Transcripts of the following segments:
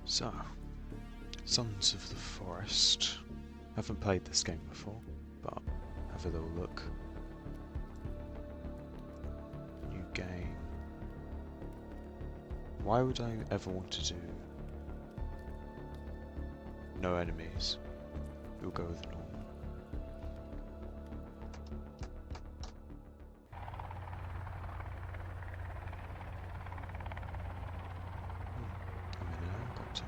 So, Sons of the Forest. Haven't played this game before, but have a little look. New game. Why would I ever want to do no enemies? We'll go with normal. I'm in an helicopter.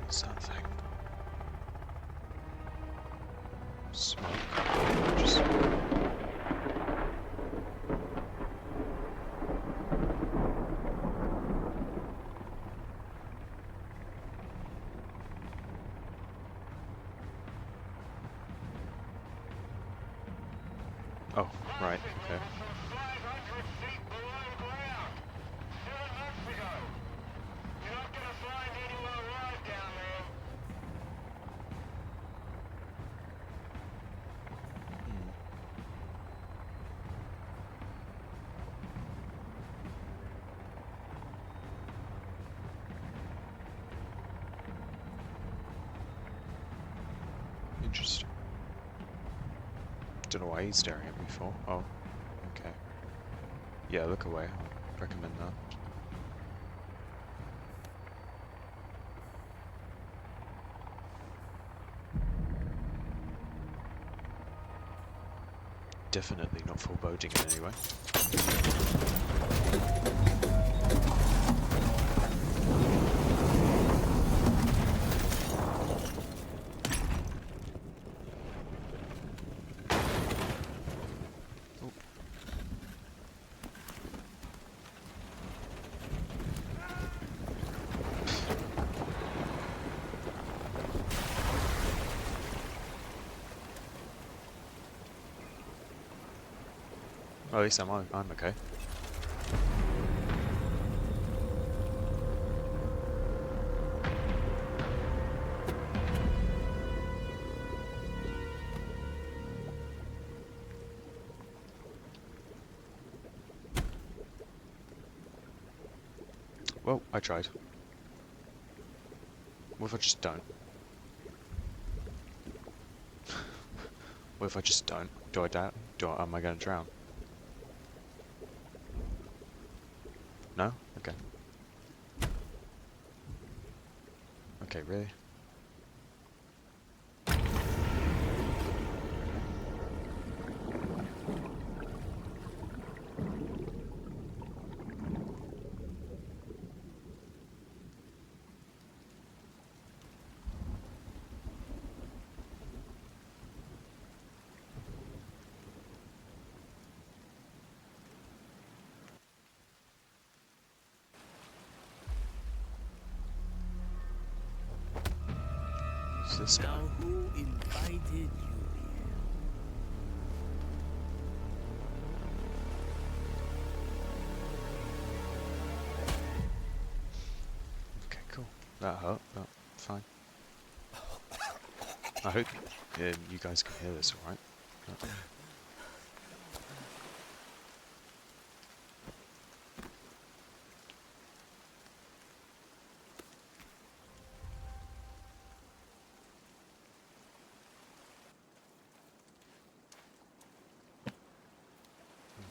What's that thing? Smoke. Just... Oh, right, okay. Interesting. Don't know why he's staring at me for. Oh, okay. Yeah, look away. I'd recommend that. Definitely not foreboding in any way. Well, at least I'm okay. Well, I tried. What if I just don't? What if I just don't? Do I doubt? Am I going to drown? No? Okay. Okay, really? Who's this guy? Now, who invited you here? Okay, cool. That hurt, but fine. I hope you guys can hear this alright.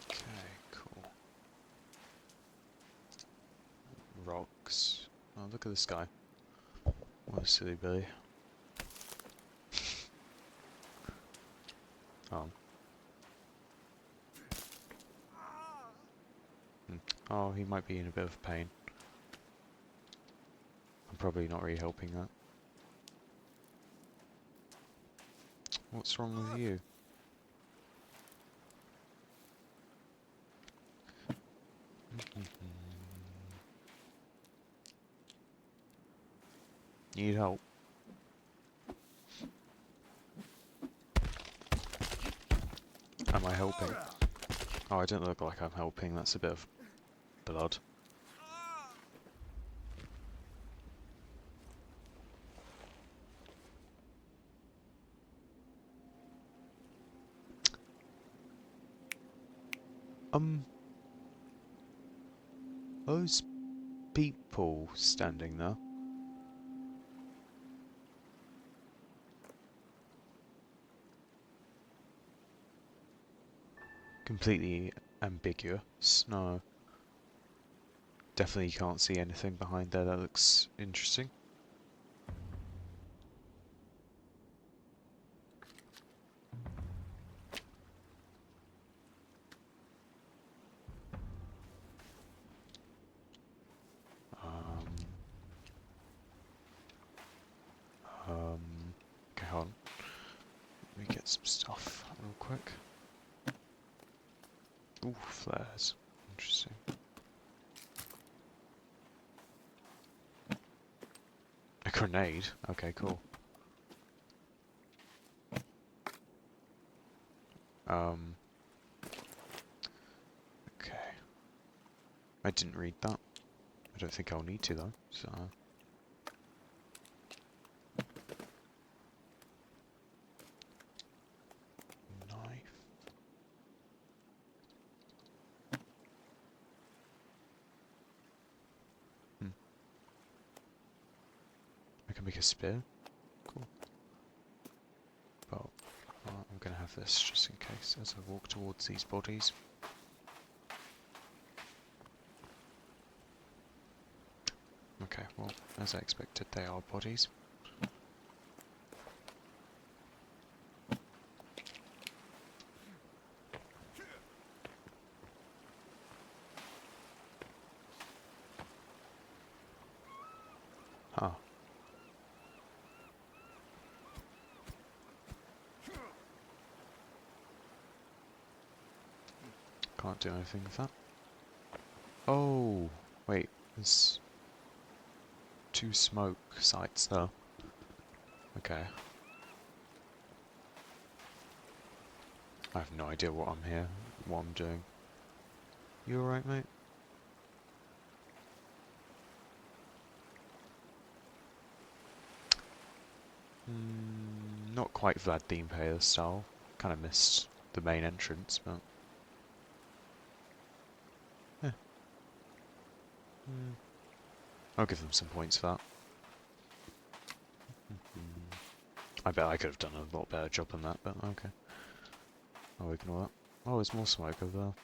Okay, cool. Rocks. Oh, look at this guy. What a silly Billy. Oh. Oh, he might be in a bit of pain. I'm probably not really helping that. What's wrong with you? Need help? Am I helping? Oh, I don't look like I'm helping. That's a bit of blood. Those people standing there. Completely ambiguous. No. Definitely can't see anything behind there that looks interesting. Okay, hold on. Let me get some stuff real quick. Ooh, flares. Interesting. A grenade? Okay, cool. Okay. I didn't read that. I don't think I'll need to though, so... Knife. I can make a spear. Cool. Well, I'm gonna have this just in case as I walk towards these bodies. Okay, well, as I expected, they are bodies. Huh. Can't do anything with that. Oh, wait, there's 2 smoke sites there. Okay. I have no idea what I'm doing. You alright, mate? Not quite Vlad the Impaler style. Kind of missed the main entrance, but... yeah. I'll give them some points for that. I bet I could have done a lot better job than that, but okay. I'll ignore that. Oh, there's more smoke over there.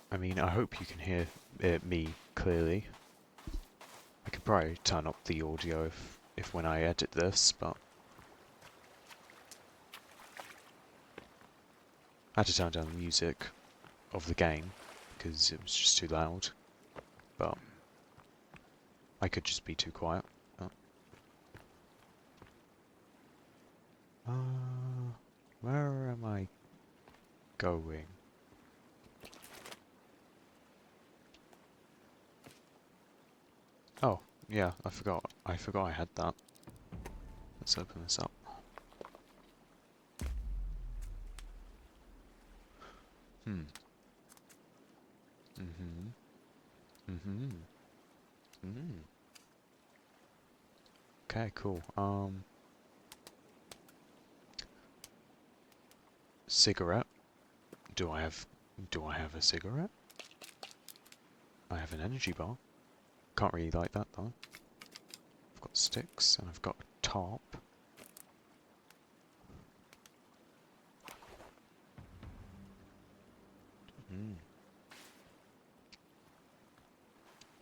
I mean, I hope you can hear me clearly. I could probably turn up the audio if when I edit this, but... I had to turn down the music of the game, because it was just too loud. But... I could just be too quiet. But... where am I going? Oh, yeah, I forgot I had that. Let's open this up. Okay, cool. Cigarette. Do I have a cigarette? I have an energy bar. Can't really light that though. I've got sticks and I've got a tarp.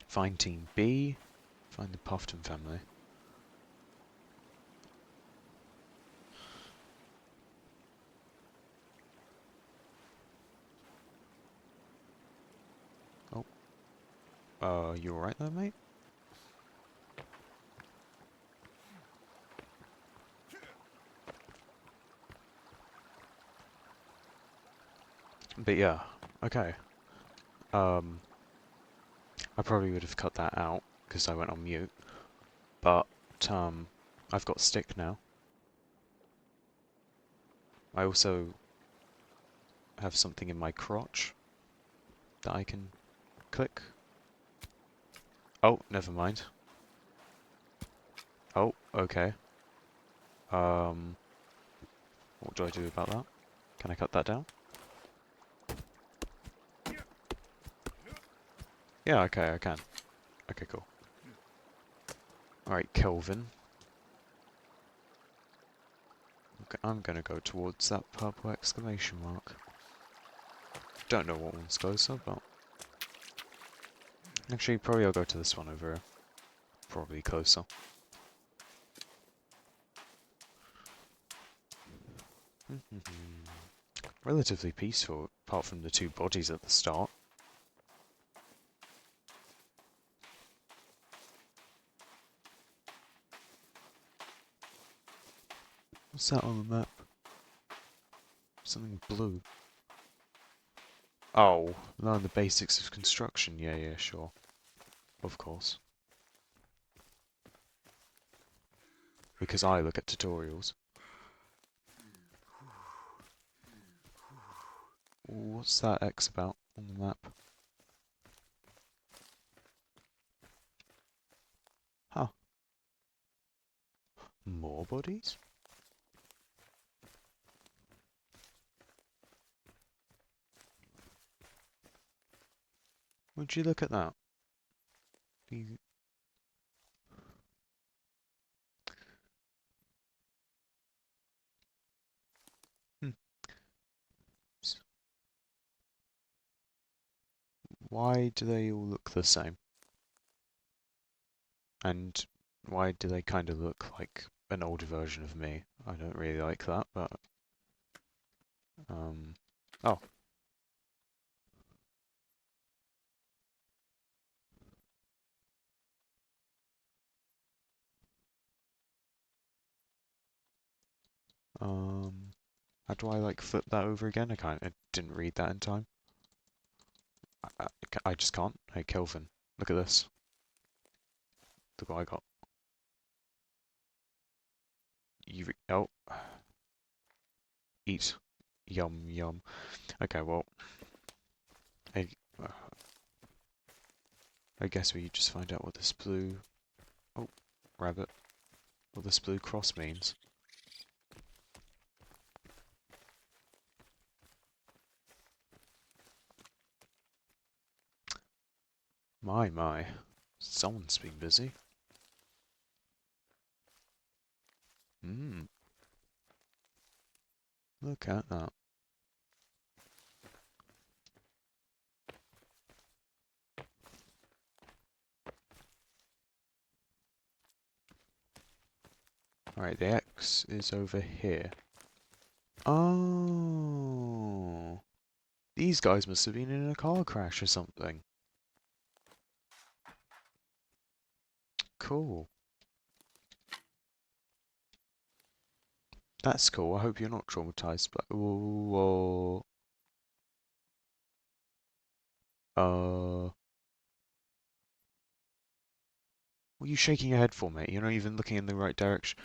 Find Team B. Find the Puffton family. Oh. You alright there, mate? But yeah, okay. I probably would have cut that out because I went on mute. But I've got stick now. I also have something in my crotch that I can click. Oh, never mind. Oh, okay. What do I do about that? Can I cut that down? Yeah, okay, I can. Okay, cool. Alright, Kelvin. Okay, I'm gonna go towards that purple exclamation mark. Don't know what one's closer, but... Actually, probably I'll go to this one over here. Probably closer. Relatively peaceful, apart from the two bodies at the start. What's that on the map? Something blue. Oh, learn the basics of construction. Yeah, yeah, sure. Of course. Because I look at tutorials. What's that X about on the map? Huh. More bodies? Would you look at that? You- Hmm. Why do they all look the same? And why do they kind of look like an older version of me? I don't really like that, but... Oh. How do I, like, flip that over again? I didn't read that in time. I just can't. Hey, Kelvin, look at this. Look what I got. Oh. Eat. Yum, yum. Okay, well... I, uh, I guess we just find out what this blue... Oh, rabbit. What this blue cross means. My. Someone's been busy. Look at that. Alright, the X is over here. Oh. These guys must have been in a car crash or something. Cool. That's cool. I hope you're not traumatized, but... Whoa. What are you shaking your head for, mate? You're not even looking in the right direction.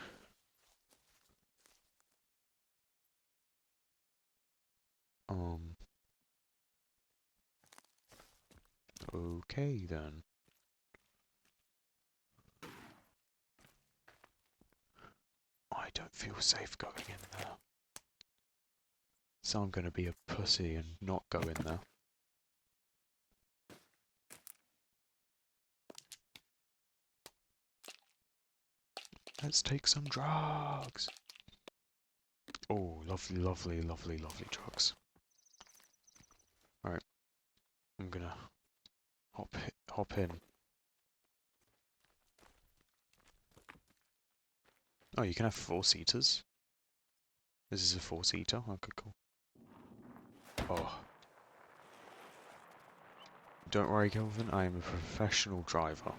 Okay then. I don't feel safe going in there. So I'm gonna be a pussy and not go in there. Let's take some drugs. Oh, lovely, lovely, lovely, lovely drugs. Alright, I'm gonna hop in. Oh, you can have 4-seaters? This is a 4-seater? Okay, cool. Oh. Don't worry, Kelvin, I am a professional driver.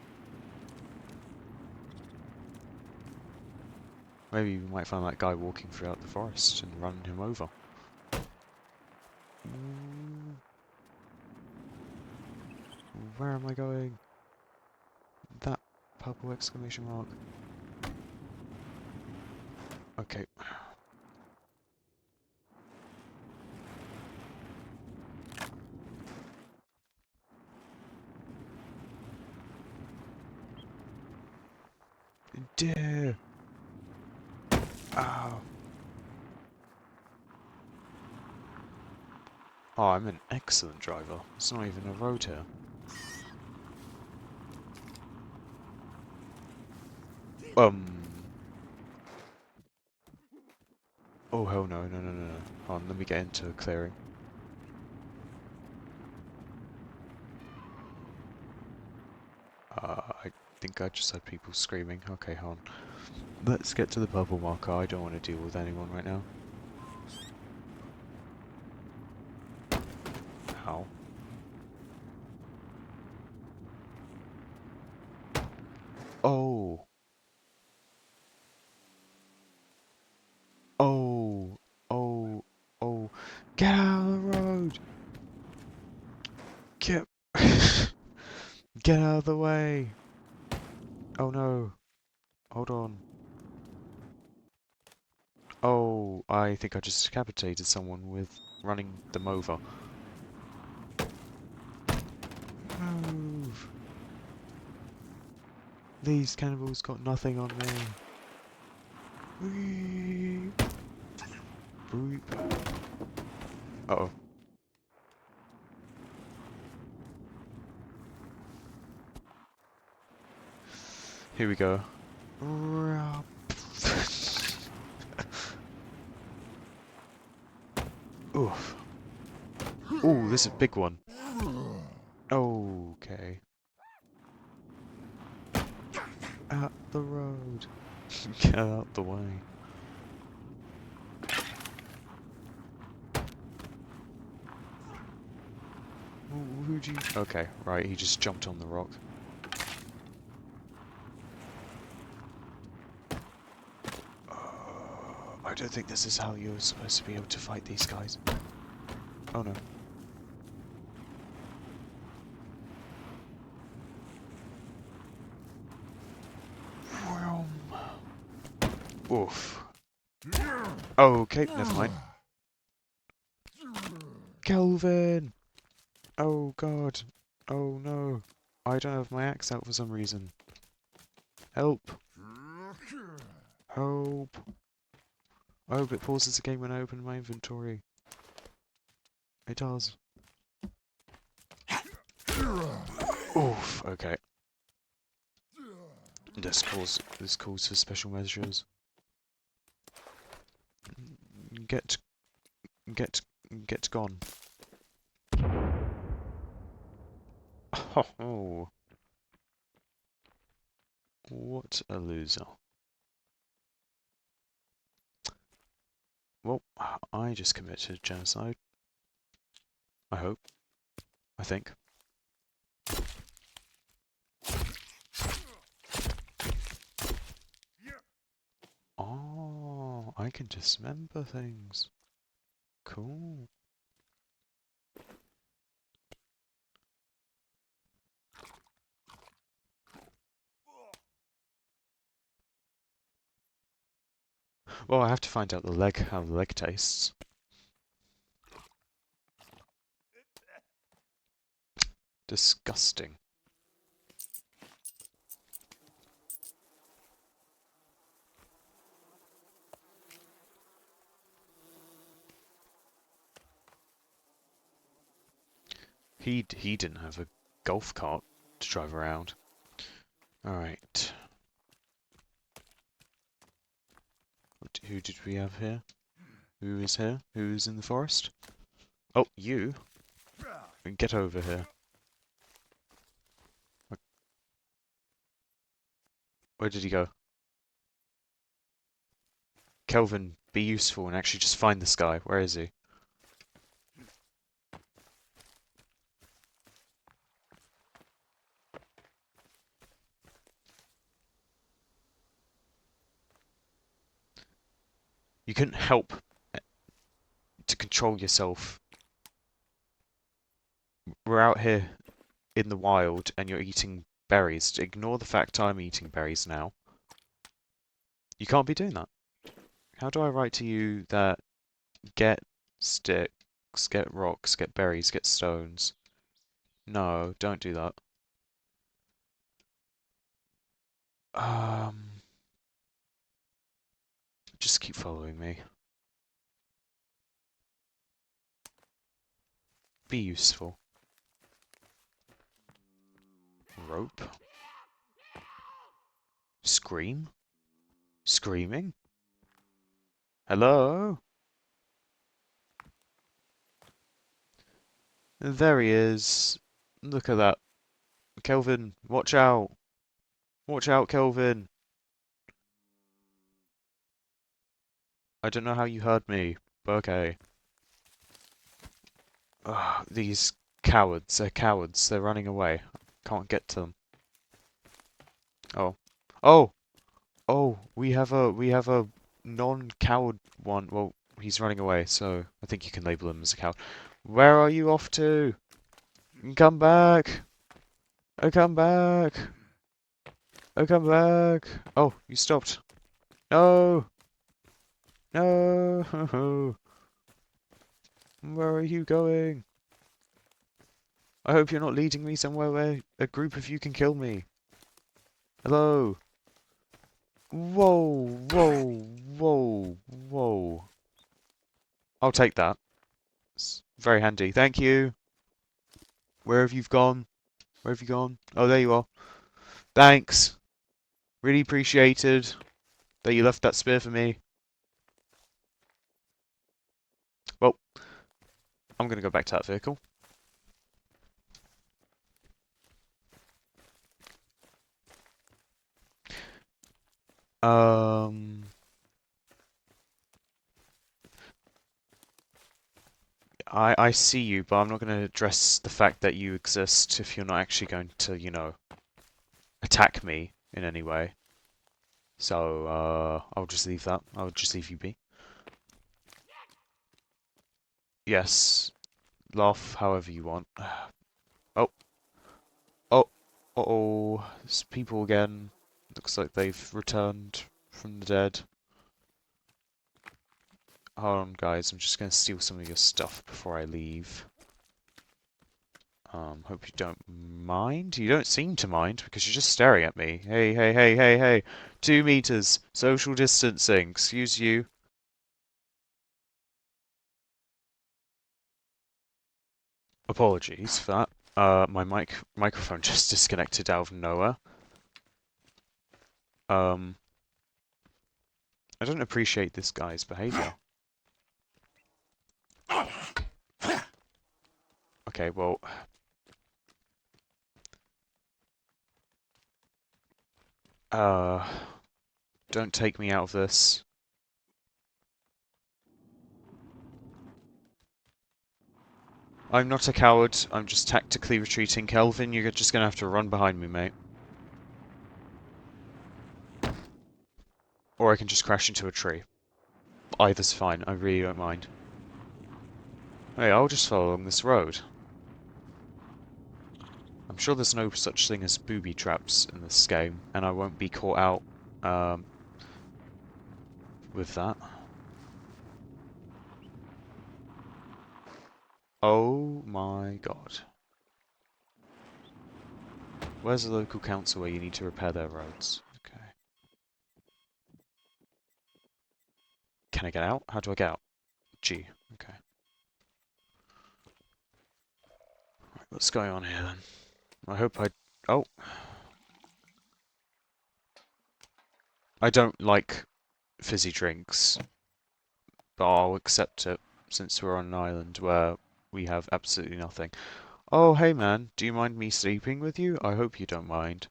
Maybe we might find that guy walking throughout the forest and run him over. Where am I going? That purple exclamation mark. Okay. dear! Ow! Oh, I'm an excellent driver. It's not even a road here. Oh hell no, no, no, no, no. Hold on, let me get into a clearing. I think I just had people screaming. Okay, hold on. Let's get to the purple marker. I don't want to deal with anyone right now. Ow. Oh. Oh. Oh. Oh. Get out of the road! Get... Get out of the way! Oh no. Hold on. Oh, I think I just decapitated someone with running them over. Move! These cannibals got nothing on me. Whee! Boop. Uh-oh. Here we go. Oof. Ooh, this is a big one. Okay. Out the road. Get out the way. Ooh, who'd you... Okay, right, he just jumped on the rock. I don't think this is how you're supposed to be able to fight these guys. Oh no. Oof. Okay, never mind. Kelvin! Oh god. Oh no. I don't have my axe out for some reason. Help. Help. I hope it pauses the game when I open my inventory. It does. Oof, okay. This calls for special measures. Get gone. Oh, what a loser. Well, I just committed genocide. I hope. I think. Oh, I can dismember things. Cool. Well, I have to find out how the leg tastes. Disgusting. He didn't have a golf cart to drive around. Alright. Who did we have here? Who is here? Who is in the forest? Oh, you! Get over here. Where did he go? Kelvin, be useful and actually just find this guy. Where is he? You couldn't help to control yourself. We're out here in the wild and you're eating berries. Ignore the fact I'm eating berries now. You can't be doing that. How do I write to you that get sticks, get rocks, get berries, get stones? No, don't do that. Just keep following me. Be useful. Rope. Scream? Screaming? Hello? There he is. Look at that. Kelvin, watch out. Watch out, Kelvin. I don't know how you heard me, but okay. Ugh, these cowards. They're cowards. They're running away. Can't get to them. Oh. Oh! Oh, we have a non-coward one. Well, he's running away, so I think you can label him as a coward. Where are you off to? Come back! Oh, come back! Oh, come back! Oh, you stopped. No! No! Where are you going? I hope you're not leading me somewhere where a group of you can kill me. Hello? Whoa, whoa, whoa, whoa. I'll take that. It's very handy. Thank you. Where have you gone? Where have you gone? Oh, there you are. Thanks. Really appreciated that you left that spear for me. Well, I'm going to go back to that vehicle. I see you, but I'm not going to address the fact that you exist if you're not actually going to, you know, attack me in any way. So, I'll just leave that. I'll just leave you be. Yes, laugh however you want. Oh, oh, uh-oh, there's people again. Looks like they've returned from the dead. Hold on, guys, I'm just going to steal some of your stuff before I leave. Hope you don't mind. You don't seem to mind because you're just staring at me. Hey, hey, hey, hey, hey. 2 meters. Social distancing. Excuse you. Apologies for that. My microphone just disconnected out of nowhere. I don't appreciate this guy's behavior. Okay, well... Don't take me out of this. I'm not a coward, I'm just tactically retreating. Kelvin, you're just gonna have to run behind me, mate. Or I can just crash into a tree. Either's fine, I really don't mind. Hey, I'll just follow along this road. I'm sure there's no such thing as booby traps in this game, and I won't be caught out with that. Oh my god. Where's the local council where you need to repair their roads? Okay. Can I get out? How do I get out? G. Okay. Right, what's going on here then? I hope I... Oh. I don't like fizzy drinks, but I'll accept it since we're on an island where we have absolutely nothing. Oh, hey man, do you mind me sleeping with you? I hope you don't mind.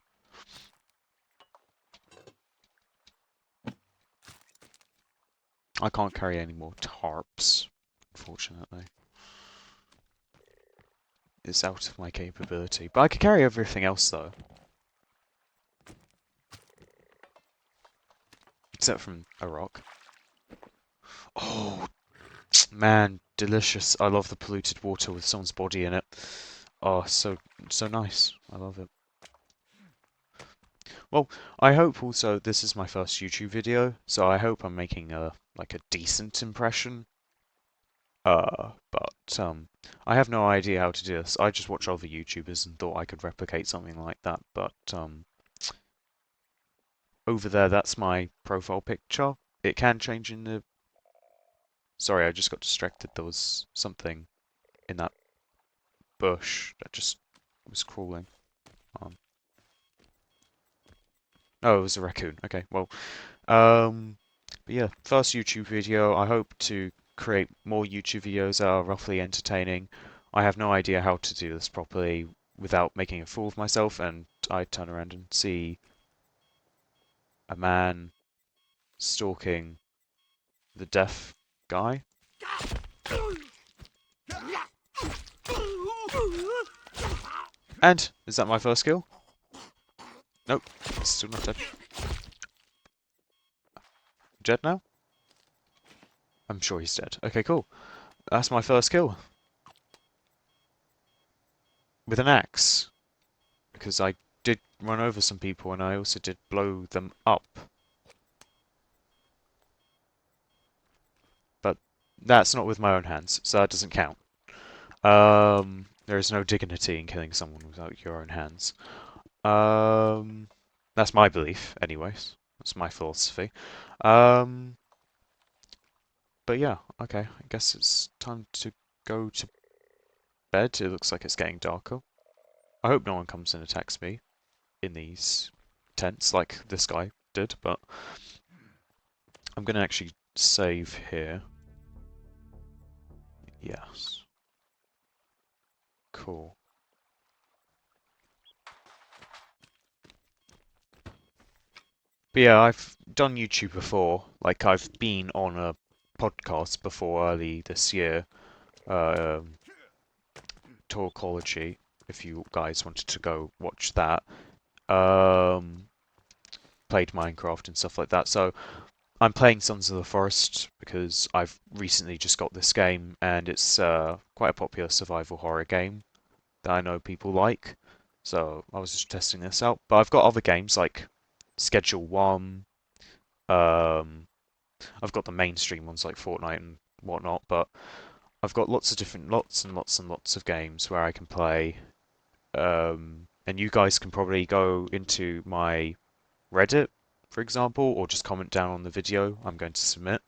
I can't carry any more tarps, unfortunately. It's out of my capability. But I could carry everything else, though. Except from a rock. Oh, man, delicious. I love the polluted water with someone's body in it. Oh, so nice. I love it. Well, I hope also this is my first YouTube video, so I hope I'm making a decent impression. But I have no idea how to do this. I just watch other YouTubers and thought I could replicate something like that, but over there, that's my profile picture. it can change in the... Sorry, I just got distracted. There was something in that bush that just was crawling on. Oh, it was a raccoon. Okay, well, but yeah, first YouTube video. I hope to create more YouTube videos that are roughly entertaining. I have no idea how to do this properly without making a fool of myself, and I turn around and see a man stalking the deaf guy. And is that my first kill? Nope, it's still not dead. Dead now? I'm sure he's dead. Okay, cool. That's my first kill. With an axe. Because I did run over some people and I also did blow them up. But that's not with my own hands, so that doesn't count. There is no dignity in killing someone without your own hands. That's my belief, anyways. That's my philosophy. But yeah, okay. I guess it's time to go to bed. It looks like it's getting darker. I hope no one comes and attacks me in these tents like this guy did, but I'm gonna actually save here. Yes. Cool. But yeah, I've done YouTube before. Like, I've been on a podcast before early this year. Talkology, if you guys wanted to go watch that. Played Minecraft and stuff like that. So I'm playing Sons of the Forest because I've recently just got this game and it's quite a popular survival horror game that I know people like. So I was just testing this out. But I've got other games like Schedule 1. I've got the mainstream ones like Fortnite and whatnot, but I've got lots of different, lots and lots and lots of games where I can play. And you guys can probably go into my Reddit, for example, or just comment down on the video I'm going to submit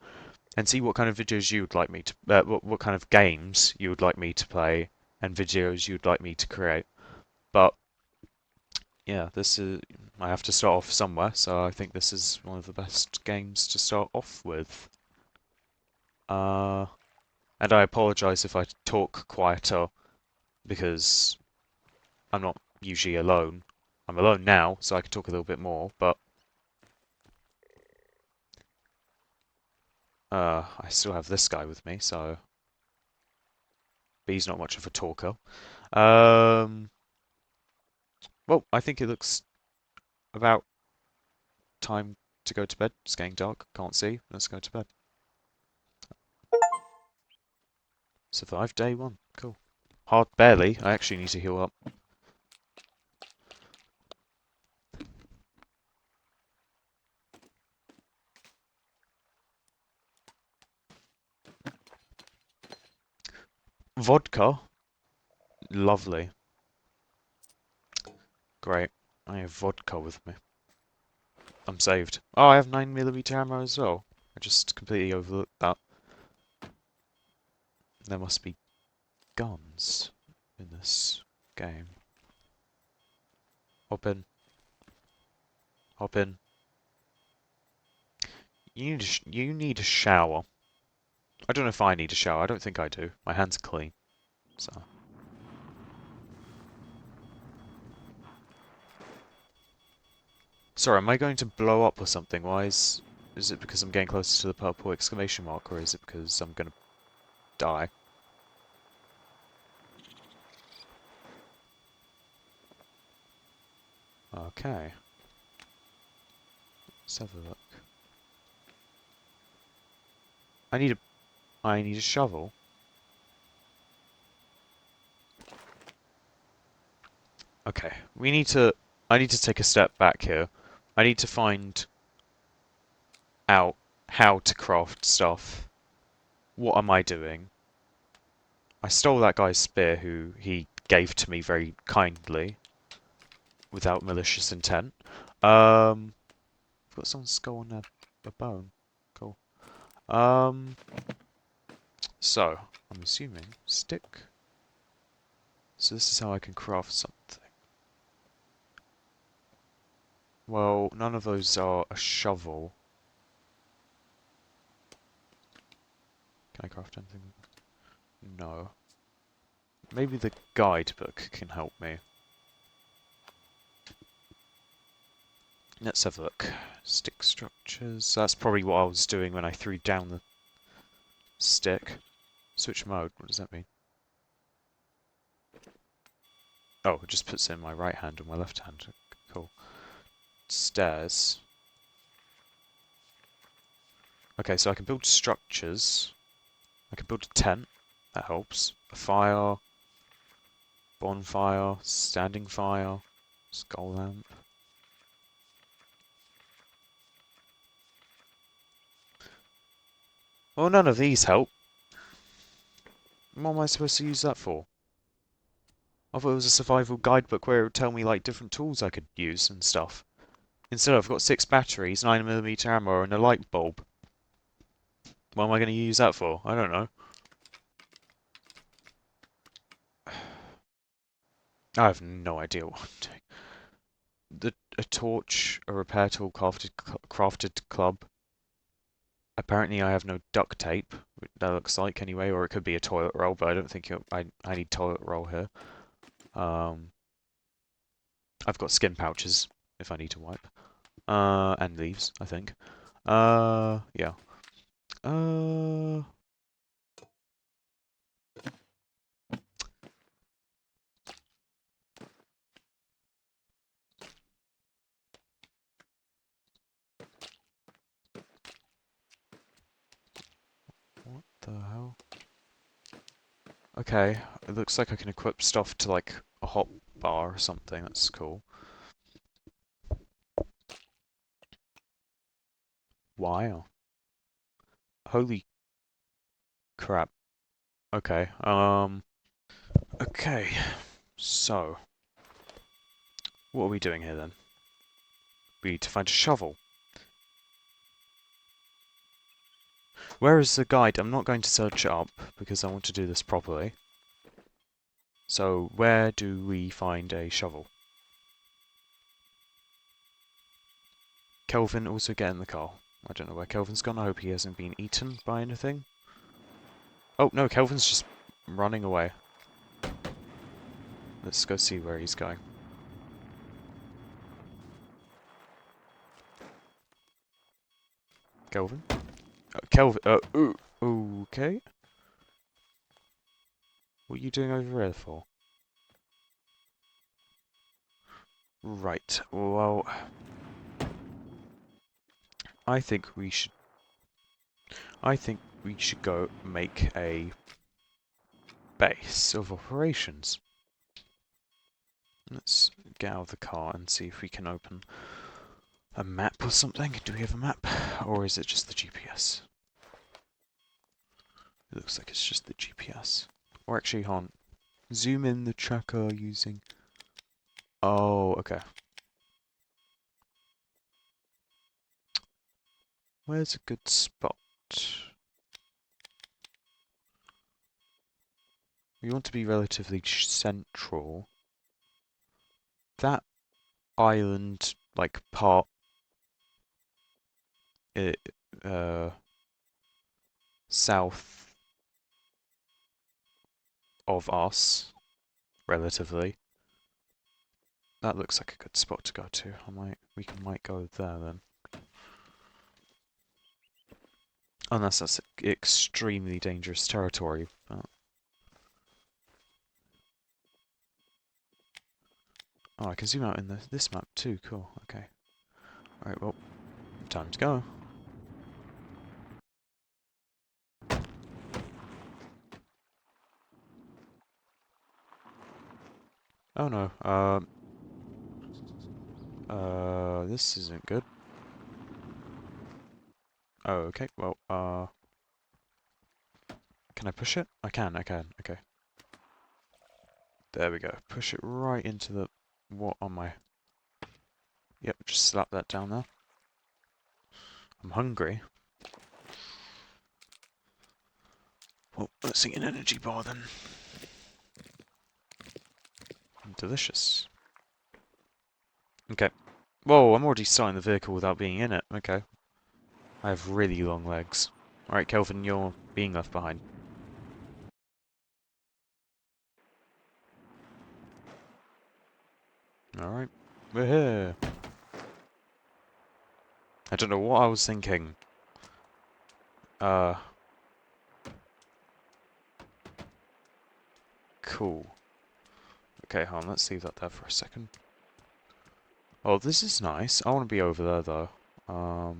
and see what kind of videos you would like me to, what kind of games you would like me to play and videos you'd like me to create. But yeah, this is, I have to start off somewhere, so I think this is one of the best games to start off with. And I apologize if I talk quieter because I'm not usually alone. I'm alone now, so I can talk a little bit more, but I still have this guy with me, so but he's not much of a talker. Well, I think it looks about time to go to bed. It's getting dark, can't see. Let's go to bed. Survived day 1. Cool. Hard barely. I actually need to heal up. Vodka. Lovely. Great. I have vodka with me. I'm saved. Oh, I have 9mm ammo as well. I just completely overlooked that. There must be guns in this game. Hop in. Hop in. You need a shower. I don't know if I need a shower. I don't think I do. My hands are clean. So. Sorry, am I going to blow up or something? Why is it because I'm getting closer to the purple exclamation mark, or is it because I'm gonna die? Okay. Let's have a look. I need a shovel. Okay, I need to take a step back here. I need to find out how to craft stuff. What am I doing? I stole that guy's spear who he gave to me very kindly, without malicious intent. I've got someone's skull on a bone. Cool. So, I'm assuming stick. So this is how I can craft something. Well, none of those are a shovel. Can I craft anything? No. Maybe the guidebook can help me. Let's have a look. Stick structures. That's probably what I was doing when I threw down the stick. Switch mode. What does that mean? Oh, it just puts it in my right hand and my left hand. Cool. Stairs. Okay, so I can build structures. I can build a tent. That helps. A fire. Bonfire. Standing fire. Skull lamp. Well, none of these help. What am I supposed to use that for? I thought it was a survival guidebook where it would tell me like different tools I could use and stuff. Instead, I've got 6 batteries, 9mm ammo, and a light bulb. What am I going to use that for? I don't know. I have no idea what I'm doing. A torch, a repair tool, crafted club. Apparently, I have no duct tape. That looks like anyway, or it could be a toilet roll, but I don't think I need toilet roll here. I've got skin pouches if I need to wipe. And leaves, I think. Yeah. What the hell? Okay, it looks like I can equip stuff to like a hot bar or something. That's cool. Wow. Holy crap. Okay, okay. So, what are we doing here then? We need to find a shovel. Where is the guide? I'm not going to search it up because I want to do this properly. So, where do we find a shovel? Kelvin, also get in the car. I don't know where Kelvin's gone. I hope he hasn't been eaten by anything. Oh, no, Kelvin's just running away. Let's go see where he's going. Kelvin? Kelvin, okay. What are you doing over there for? Right, well... I think we should go make a base of operations. Let's get out of the car and see if we can open a map or something. Do we have a map? Or is it just the GPS? It looks like it's just the GPS. Or actually, hold on. Zoom in the tracker using... Oh, okay. Where's a good spot? We want to be relatively central. That island, like, part... south of us, relatively. That looks like a good spot to go to. We might go there then. Unless that's extremely dangerous territory. But... Oh, I can zoom out in this map too. Cool. Okay. Alright, well, time to go. Oh no. This isn't good. Oh, okay. Well, can I push it? I can. Okay. There we go. Push it right into the... What on my... Yep, just slap that down there. I'm hungry. Well, let's eat an energy bar then. Delicious. Okay. Whoa, I'm already starting the vehicle without being in it. Okay. I have really long legs. Alright, Kelvin, you're being left behind. Alright. We're here. I don't know what I was thinking. Cool. Okay, hold on, let's leave that there for a second. Oh, this is nice. I want to be over there, though. Right,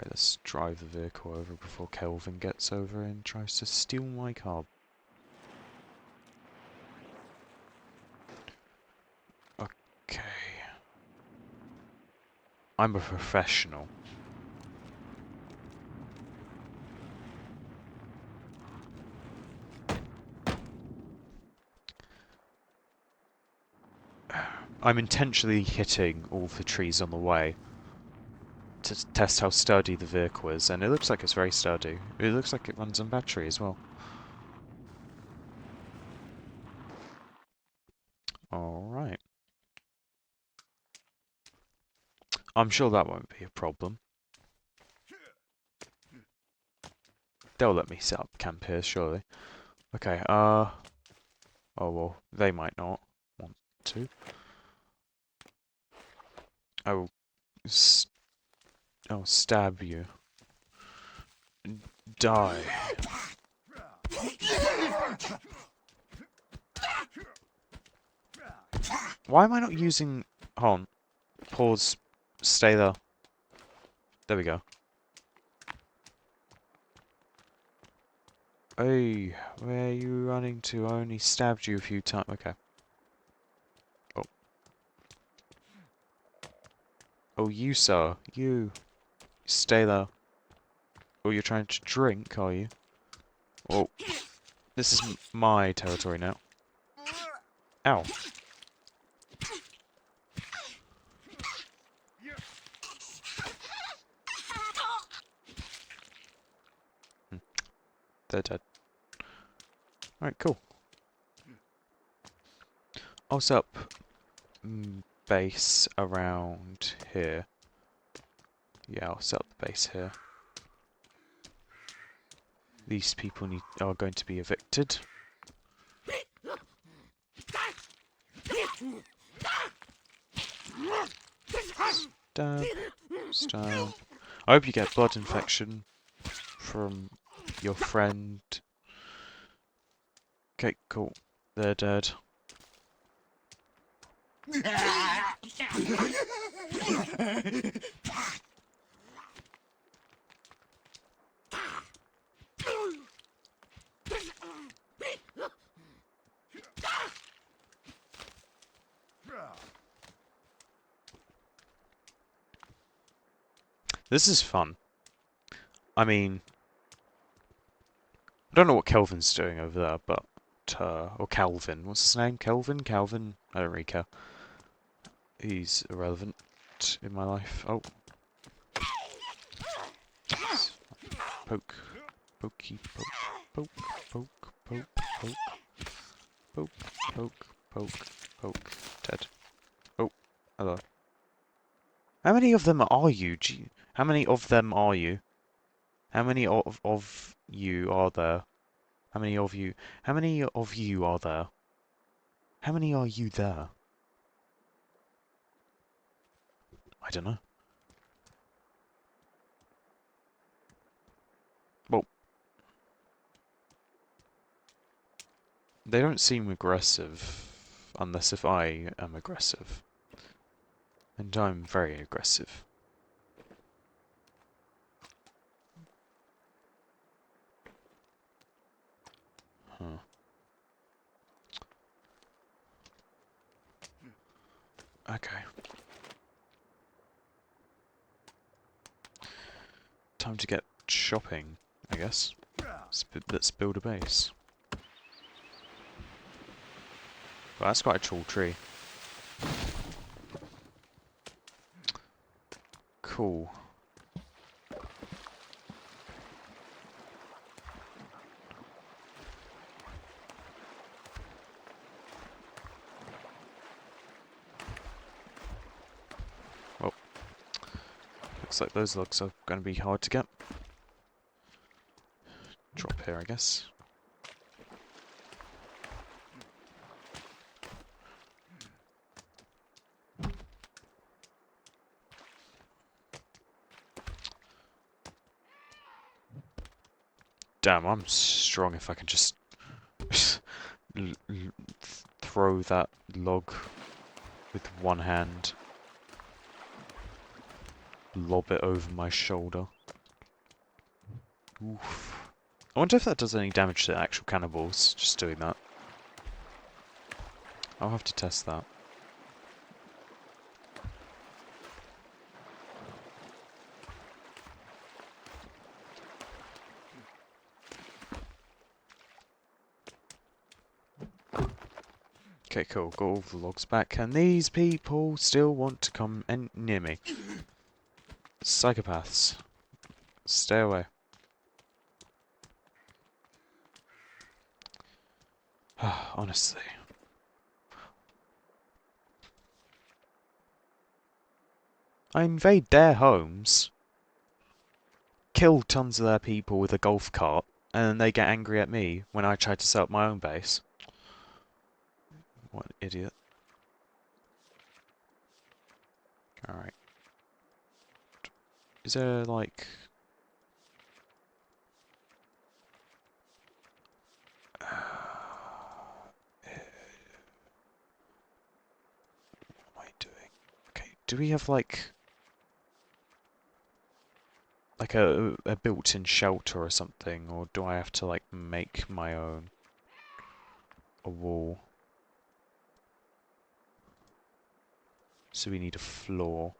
let's drive the vehicle over before Kelvin gets over and tries to steal my car. Okay. I'm a professional. I'm intentionally hitting all the trees on the way to test how sturdy the vehicle is, and it looks like it's very sturdy. It looks like it runs on battery as well. Alright. I'm sure that won't be a problem. They'll let me set up camp here, surely. Okay, oh well, they might not want to. I'll stab you. Die. Why am I not using... Hold on. Pause. Stay there. There we go. Hey, where are you running to? I only stabbed you a few times. Okay. Oh. Oh, you, sir. You. Stay there. Oh, you're trying to drink, are you? Oh. This is my territory now. Ow. They're dead. Alright, cool. I'll set up base around here. Yeah, I'll set up the base here. These people are going to be evicted. Stab. Stab. I hope you get blood infection from your friend. Okay, cool. They're dead. This is fun. I mean, I don't know what Kelvin's doing over there, but or Calvin. What's his name? Kelvin? Calvin? I don't really care. He's irrelevant in my life. Oh. Poke. Pokey. Poke. Poke. Poke. Poke. Poke. Poke. Poke. Poke. Dead. Oh. Hello. How many of them are you? How many of them are you? How many of you are there? How many of you? How many of you are there? How many are you there? I don't know. Well, they don't seem aggressive, unless if I am aggressive. And I'm very aggressive. Huh. Okay. Time to get shopping, I guess. Let's build a base. Well, that's quite a tall tree. Cool. Looks like those logs are going to be hard to get. Drop here, I guess. Damn, I'm strong if I can just throw that log with one hand. Lob it over my shoulder. Oof. I wonder if that does any damage to actual cannibals, just doing that. I'll have to test that. Okay, cool. Got all the logs back, and these people still want to come near me. Psychopaths. Stay away. Honestly. I invade their homes, kill tons of their people with a golf cart, and then they get angry at me when I try to set up my own base. What an idiot. Alright. Is there, like... what am I doing? Okay, do we have, like a built-in shelter or something, or do I have to, like, make my own? A wall. So we need a floor.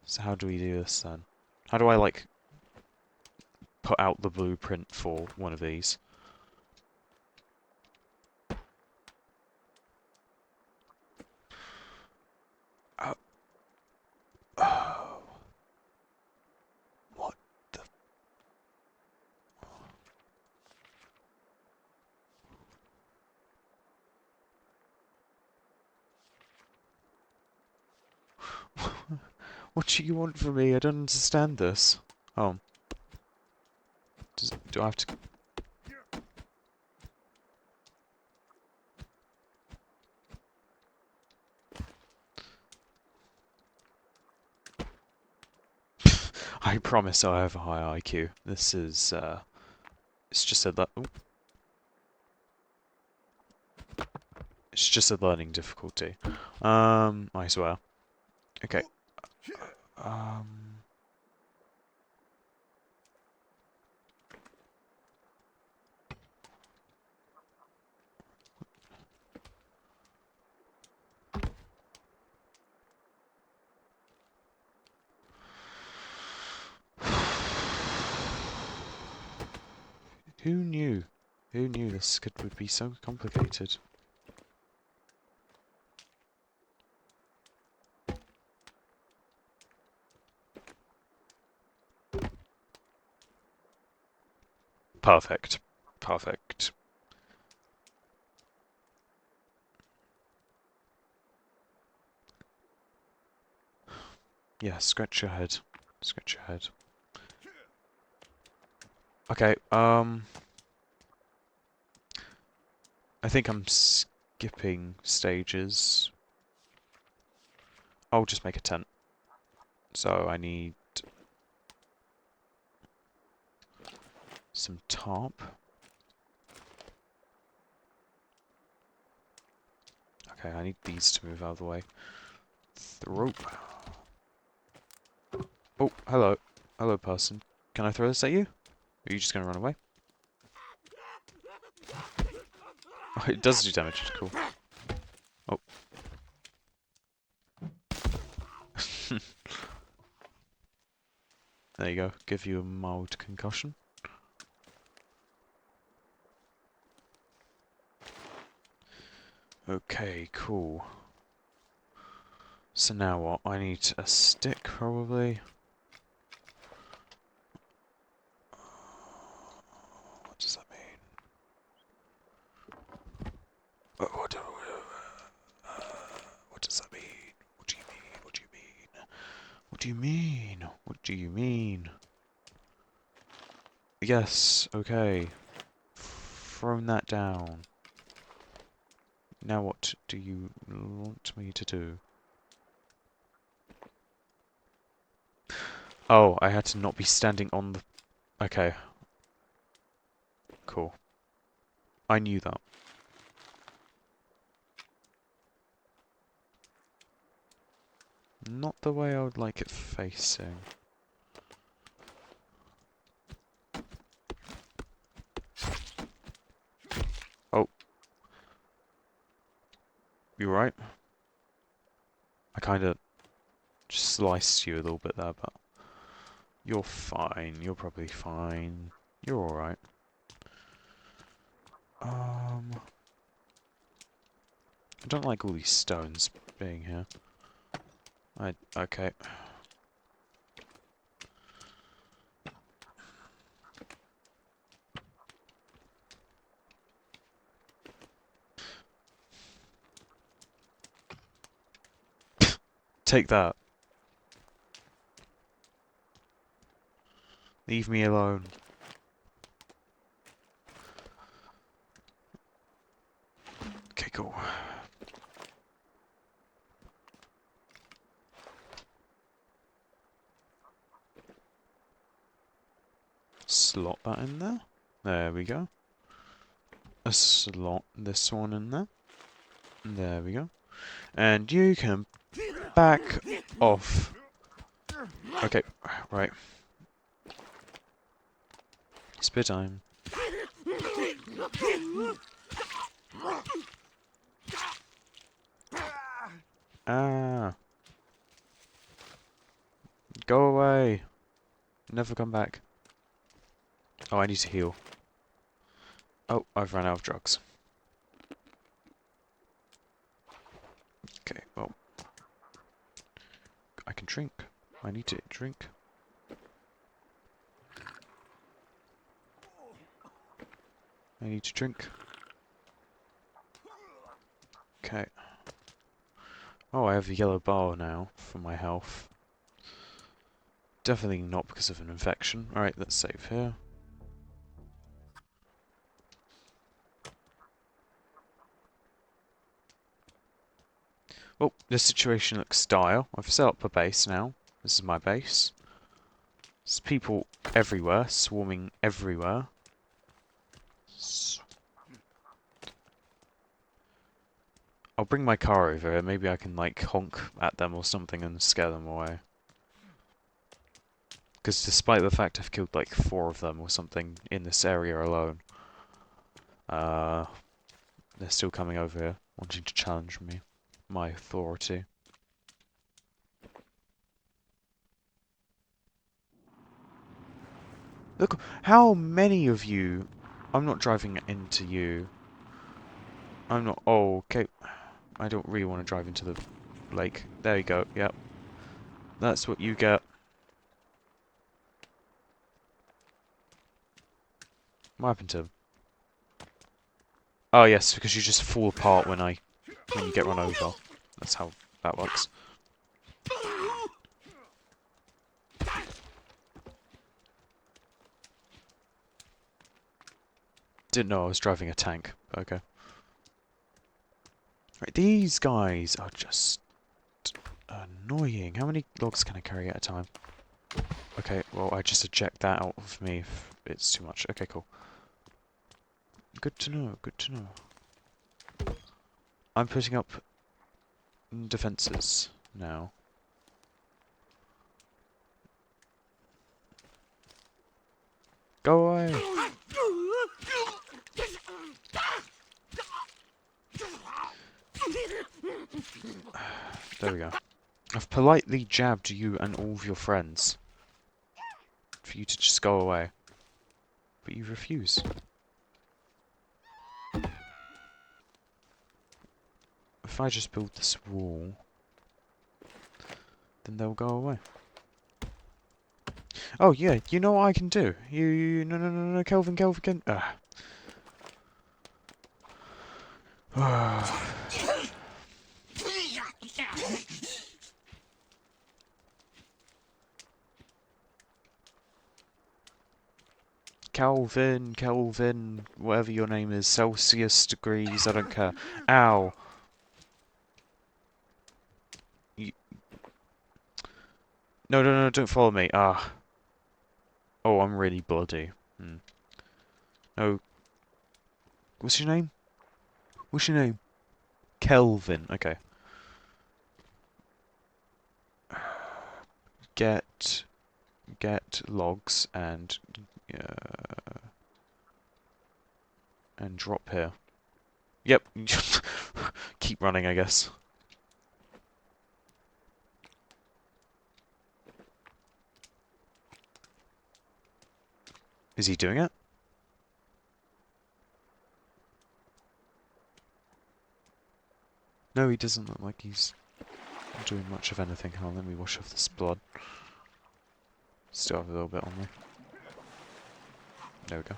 So how do we do this then? How do I, like, put out the blueprint for one of these? Oh. Oh. What the... What do you want from me? I don't understand this. Oh. Do I have to... I promise I have a high IQ. This is, it's just a it's just a learning difficulty. I swear. Okay. Um... Who knew? Who knew this would be so complicated? Perfect. Perfect. Yeah, scratch your head. Scratch your head. Okay, I think I'm skipping stages. I'll just make a tent. So I need some tarp. Okay, I need these to move out of the way. The rope. Oh, hello. Hello, person. Can I throw this at you? Or are you just gonna run away? Oh, it does do damage. Cool. Oh. There you go. Give you a mild concussion. Okay, cool. So now what? I need a stick, probably. What does that mean? What does that mean? What do you mean? What do you mean? do you mean? What do you mean? Yes, okay. Thrown that down. Now what do you want me to do? Oh, I had to not be standing on the... Okay. Cool. I knew that. Not the way I would like it facing. Oh. You right? I kinda just sliced you a little bit there, but... You're fine. You're probably fine. You're alright. I don't like all these stones being here. Okay. Take that. Leave me alone. Okay, cool. Slot that in there. There we go. A slot this one in there. There we go. And you can back off. Okay, right. Spit time. Ah. Go away. Never come back. Oh, I need to heal. Oh, I've run out of drugs. Okay, well. I can drink. I need to drink. I need to drink. Okay. Oh, I have a yellow bar now for my health. Definitely not because of an infection. Alright, let's save here. Well, this situation looks dire. I've set up a base now. This is my base. There's people everywhere, swarming everywhere. I'll bring my car over here. Maybe I can, like, honk at them or something and scare them away. Because despite the fact I've killed, like, 4 of them or something in this area alone, they're still coming over here, wanting to challenge me. My authority. Look, how many of you... I'm not driving into you. I'm not... Oh, okay. I don't really want to drive into the lake. There you go, yep. That's what you get. What happened to him? Oh yes, because you just fall apart when you get run over. That's how that works. Didn't know I was driving a tank. Okay. Right, these guys are just annoying. How many logs can I carry at a time? Okay, well I just eject that out of me if it's too much. Okay, cool. Good to know, good to know. I'm putting up defences now. Go away! There we go. I've politely jabbed you and all of your friends for you to just go away. But you refuse. If I just build this wall, then they'll go away. Oh yeah, you know what I can do? No, Kelvin. Kelvin, whatever your name is, Celsius degrees, I don't care. Ow! You... No, don't follow me. Ah. Oh, I'm really bloody. No. What's your name? What's your name? Kelvin. Okay. Get logs and drop here. Yep. Keep running, I guess. Is he doing it? No, he doesn't look like he's doing much of anything. Hang on, let me wash off this blood. Still have a little bit on me. There we go.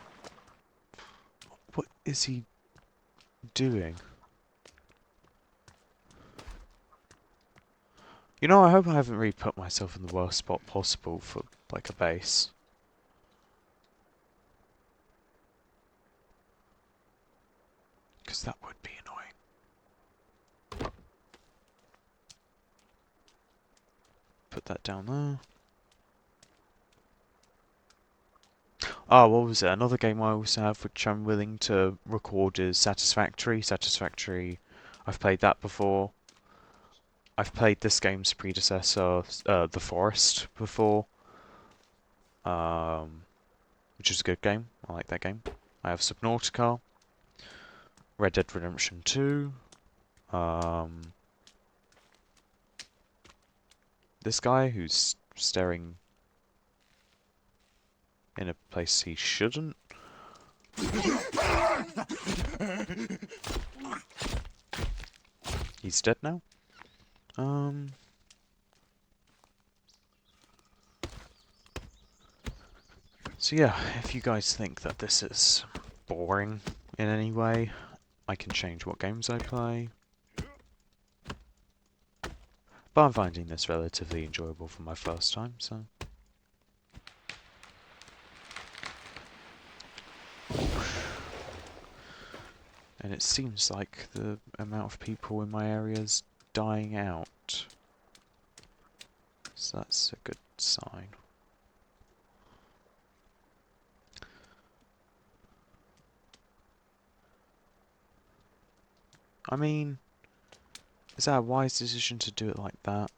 What is he doing? You know, I hope I haven't really put myself in the worst spot possible for, like, a base. Because that would be annoying. Put that down there. Oh, what was it? Another game I also have which I'm willing to record is Satisfactory. Satisfactory, I've played that before. I've played this game's predecessor, The Forest, before. Which is a good game. I like that game. I have Subnautica. Red Dead Redemption 2. This guy who's staring in a place he shouldn't. He's dead now. So yeah, if you guys think that this is boring in any way, I can change what games I play. But I'm finding this relatively enjoyable for my first time, so... And it seems like the amount of people in my area is dying out. So that's a good sign. I mean, is that a wise decision to do it like that?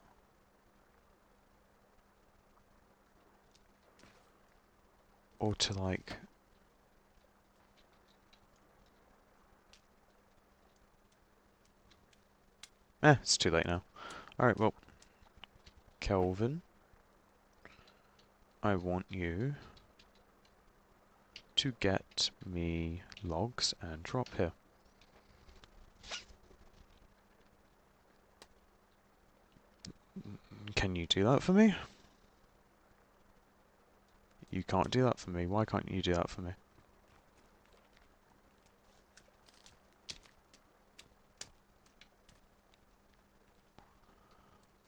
Or to like... it's too late now. Alright, well, Kelvin, I want you to get me logs and drop here. Can you do that for me? You can't do that for me. Why can't you do that for me?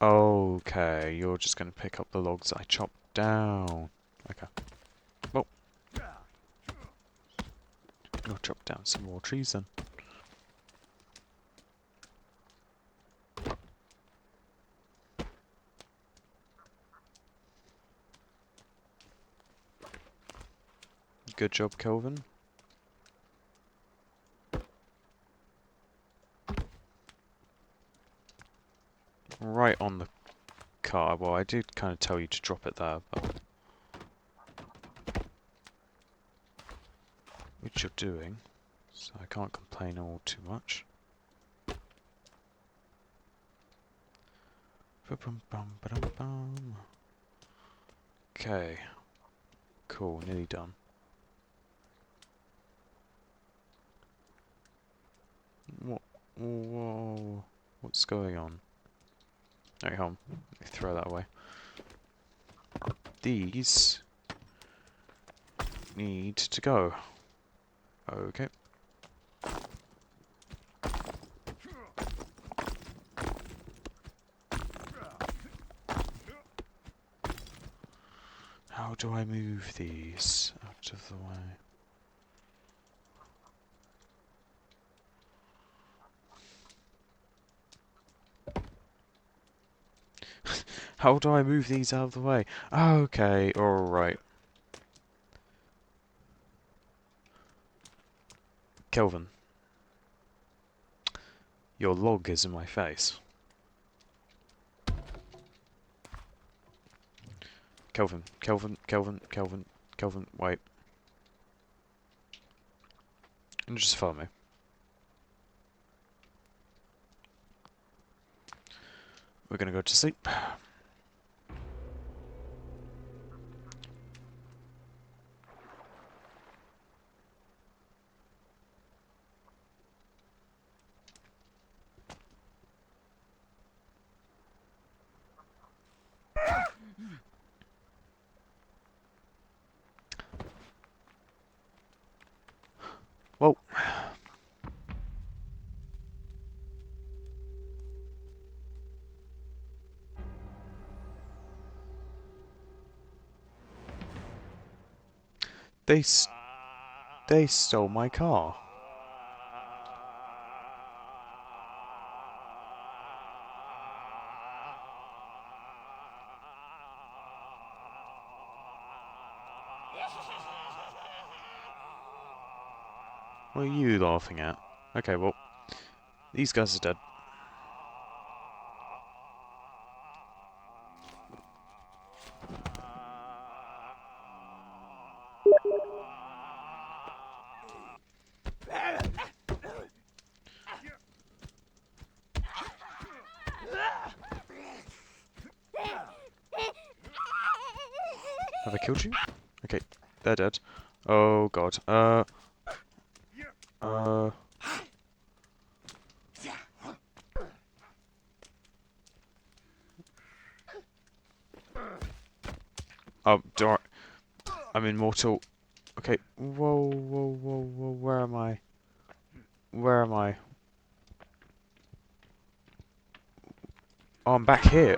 Okay, you're just going to pick up the logs that I chopped down. Okay. Well, I'll chop down some more trees then. Good job, Kelvin. Right on the car. Well, I did kind of tell you to drop it there, but... which you're doing, so I can't complain all too much. Okay. Cool, nearly done. What? Whoa. What's going on? Okay, hold on. Let me throw that away. These need to go. Okay. How do I move these out of the way? How do I move these out of the way? Okay, alright. Kelvin. Your log is in my face. Kelvin, Kelvin, Kelvin, Kelvin, Kelvin, wait. And just follow me. We're gonna go to sleep. Whoa. They stole my car. What are you laughing at? Okay, well, these guys are dead. Have I killed you? Okay, they're dead. Oh god. Oh, dark. I'm immortal. Okay. Whoa, whoa, whoa, whoa. Where am I? Where am I? Oh, I'm back here.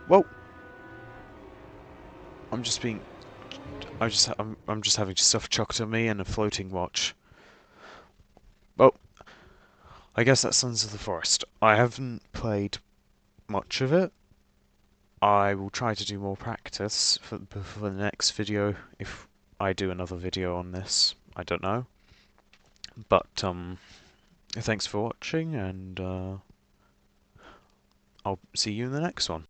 Whoa. I'm just being. I'm just having stuff chucked at me and a floating watch. Well, I guess that's Sons of the Forest. I haven't played much of it. I will try to do more practice for the next video, if I do another video on this. I don't know. But, thanks for watching, and, I'll see you in the next one.